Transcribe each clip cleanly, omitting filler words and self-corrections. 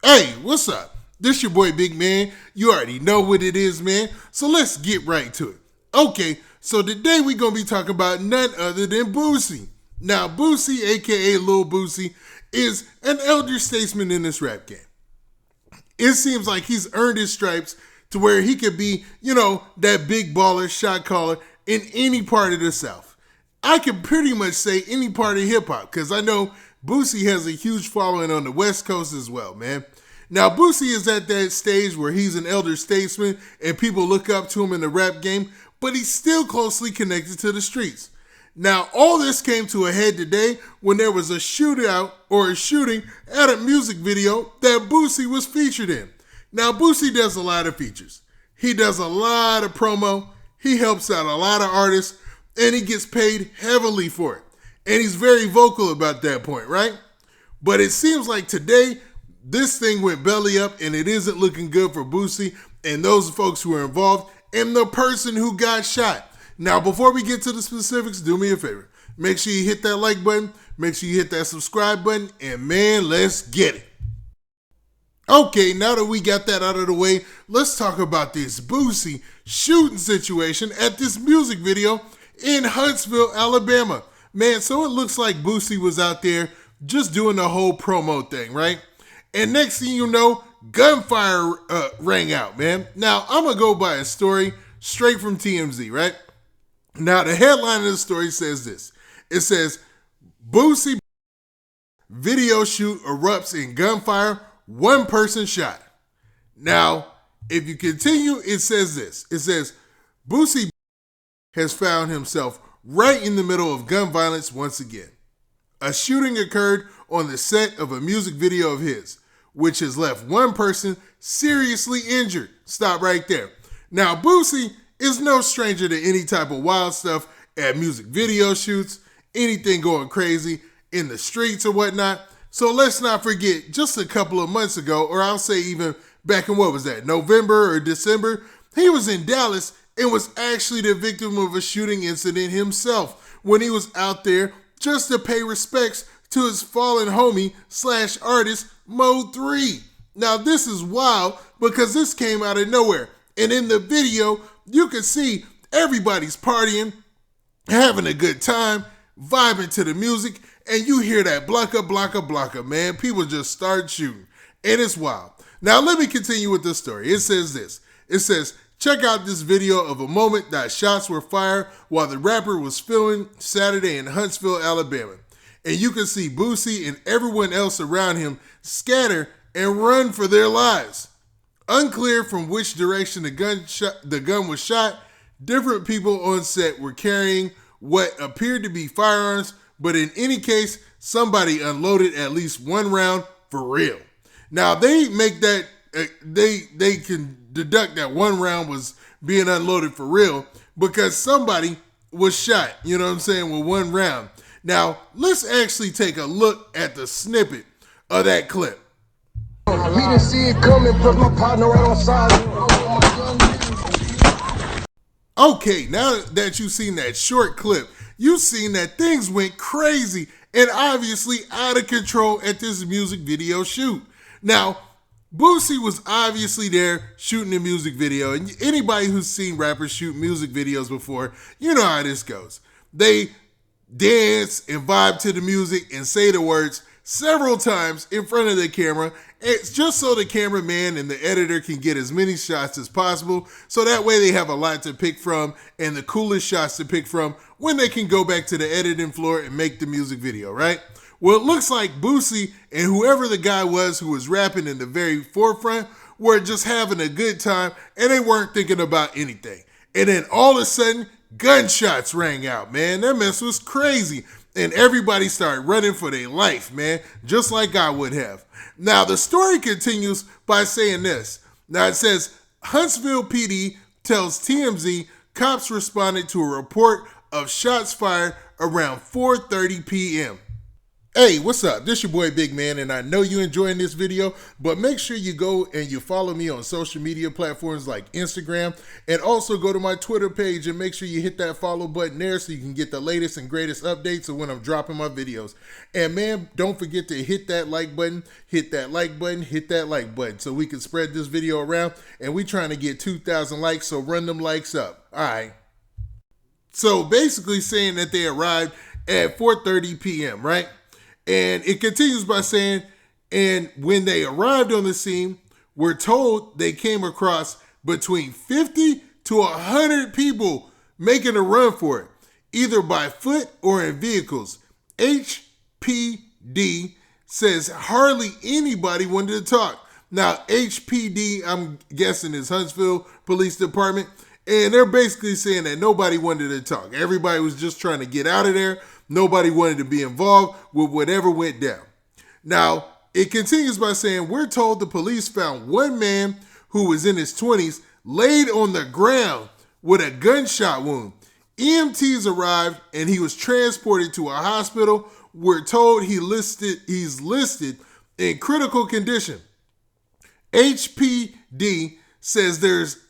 Hey, what's up? This your boy Big Man. You already know what it is, man. So let's get right to it. Okay, so today we're going to be talking about none other than Boosie. Now, Boosie, aka Lil Boosie, is an elder statesman in this rap game. It seems like he's earned his stripes to where he could be, that big baller, shot caller in any part of the South. I can pretty much say any part of hip hop because I know Boosie has a huge following on the West Coast as well, man. Now, Boosie is at that stage where he's an elder statesman and people look up to him in the rap game, but he's still closely connected to the streets. Now, all this came to a head today when there was a shooting at a music video that Boosie was featured in. Now, Boosie does a lot of features. He does a lot of promo. He helps out a lot of artists, and he gets paid heavily for it. And he's very vocal about that point, right? But it seems like today, this thing went belly up, and it isn't looking good for Boosie and those folks who are involved and the person who got shot. Now, before we get to the specifics, do me a favor. Make sure you hit that like button. Make sure you hit that subscribe button. And man, let's get it. Okay, now that we got that out of the way, let's talk about this Boosie shooting situation at this music video in Huntsville, Alabama. Man, so it looks like Boosie was out there just doing the whole promo thing, right? And next thing you know, gunfire rang out, man. Now, I'm going to go by a story straight from TMZ, right? Now, the headline of the story says this. It says, Boosie video shoot erupts in gunfire, one person shot. Now, if you continue, it says this. It says, Boosie has found himself right in the middle of gun violence once again. A shooting occurred on the set of a music video of his, which has left one person seriously injured. Stop right there. Now, Boosie is no stranger to any type of wild stuff at music video shoots, anything going crazy in the streets or whatnot. So let's not forget, just a couple of months ago, or I'll say even back in November or December, he was in Dallas and was actually the victim of a shooting incident himself when he was out there just to pay respects to his fallen homie / artist, Mode 3. Now this is wild because this came out of nowhere. And in the video, you can see everybody's partying, having a good time, vibing to the music, and you hear that blocka, blocka, blocka, man. People just start shooting, and it's wild. Now, let me continue with the story. It says this. It says, check out this video of a moment that shots were fired while the rapper was filming Saturday in Huntsville, Alabama. And you can see Boosie and everyone else around him scatter and run for their lives. Unclear from which direction the gun was shot, different people on set were carrying what appeared to be firearms, but in any case, somebody unloaded at least one round for real. Now, they make that, they can deduct that one round was being unloaded for real because somebody was shot, you know what I'm saying, with one round. Now, let's actually take a look at the snippet of that clip. We didn't see it coming, put my partner right on side. Okay, now that you've seen that short clip, you've seen that things went crazy and obviously out of control at this music video shoot. Now, Boosie was obviously there shooting the music video, and anybody who's seen rappers shoot music videos before, you know how this goes. They dance and vibe to the music and say the words several times in front of the camera. It's just so the cameraman and the editor can get as many shots as possible, so that way they have a lot to pick from and the coolest shots to pick from when they can go back to the editing floor and make the music video, right? Well, it looks like Boosie and whoever the guy was who was rapping in the very forefront were just having a good time and they weren't thinking about anything. And then all of a sudden, gunshots rang out, man. That mess was crazy. And everybody started running for their life, man, just like I would have. Now, the story continues by saying this. Now, it says, Huntsville PD tells TMZ cops responded to a report of shots fired around 4:30 p.m. Hey, what's up? This your boy Big Man, and I know you enjoying this video, but make sure you go and you follow me on social media platforms like Instagram, and also go to my Twitter page and make sure you hit that follow button there so you can get the latest and greatest updates of when I'm dropping my videos. And man, don't forget to hit that like button, hit that like button, hit that like button so we can spread this video around, and we trying to get 2,000 likes, so run them likes up. All right. So basically saying that they arrived at 4:30 p.m., right? And it continues by saying, and when they arrived on the scene, we're told they came across between 50 to 100 people making a run for it, either by foot or in vehicles. HPD says hardly anybody wanted to talk. Now, HPD, I'm guessing, is Huntsville Police Department, and they're basically saying that nobody wanted to talk. Everybody was just trying to get out of there. Nobody wanted to be involved with whatever went down. Now, it continues by saying, we're told the police found one man who was in his 20s laid on the ground with a gunshot wound. EMTs arrived and he was transported to a hospital. We're told he's listed in critical condition. HPD says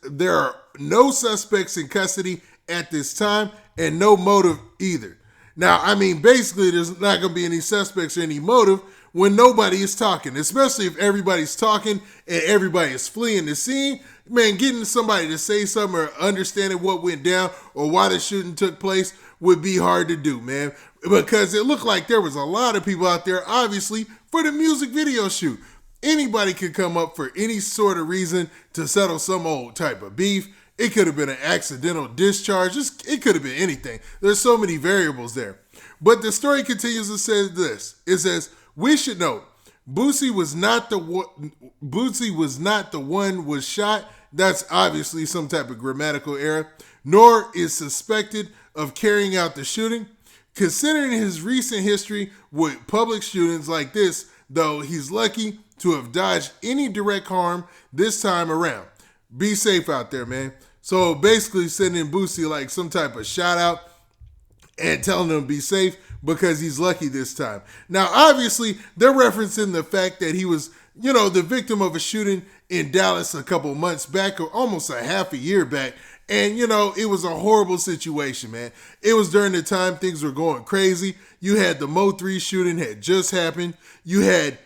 there are no suspects in custody at this time and no motive either. Now, I mean, basically, there's not going to be any suspects or any motive when nobody is talking, especially if everybody's talking and everybody is fleeing the scene. Man, getting somebody to say something or understanding what went down or why the shooting took place would be hard to do, man, because it looked like there was a lot of people out there, obviously, for the music video shoot. Anybody could come up for any sort of reason to settle some old type of beef. It could have been an accidental discharge. It could have been anything. There's so many variables there. But the story continues to say this. It says, we should note, Boosie was not the one was shot. That's obviously some type of grammatical error. Nor is suspected of carrying out the shooting. Considering his recent history with public shootings like this, though, he's lucky to have dodged any direct harm this time around. Be safe out there, man. So basically sending Boosie like some type of shout out and telling him to be safe because he's lucky this time. Now, obviously, they're referencing the fact that he was, the victim of a shooting in Dallas a couple months back, or almost a half a year back. And, it was a horrible situation, man. It was during the time things were going crazy. You had the Mo 3 shooting had just happened. You had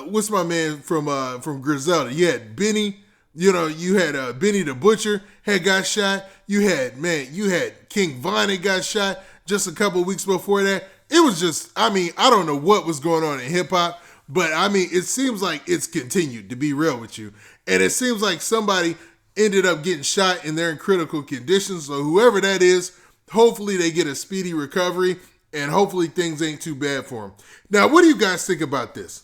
what's my man from Griselda? You had Benny. You had Benny the Butcher had got shot. You had King Von had got shot just a couple weeks before that. It was just, I don't know what was going on in hip hop, but it seems like it's continued, to be real with you. And it seems like somebody ended up getting shot and they're in critical condition. So whoever that is, hopefully they get a speedy recovery and hopefully things ain't too bad for them. Now, what do you guys think about this?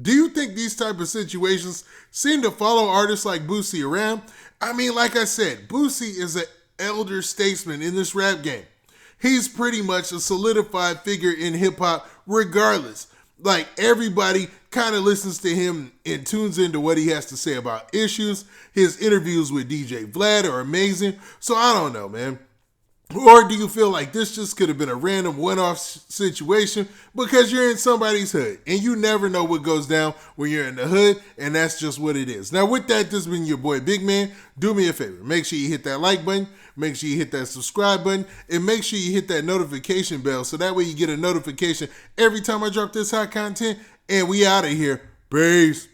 Do you think these type of situations seem to follow artists like Boosie around? Like I said, Boosie is an elder statesman in this rap game. He's pretty much a solidified figure in hip hop regardless. Like, everybody kind of listens to him and tunes into what he has to say about issues. His interviews with DJ Vlad are amazing. So I don't know, man. Or do you feel like this just could have been a random one-off situation because you're in somebody's hood and you never know what goes down when you're in the hood, and that's just what it is. Now, with that, this has been your boy Big Man. Do me a favor. Make sure you hit that like button, make sure you hit that subscribe button, and make sure you hit that notification bell so that way you get a notification every time I drop this hot content, and we out of here. Peace.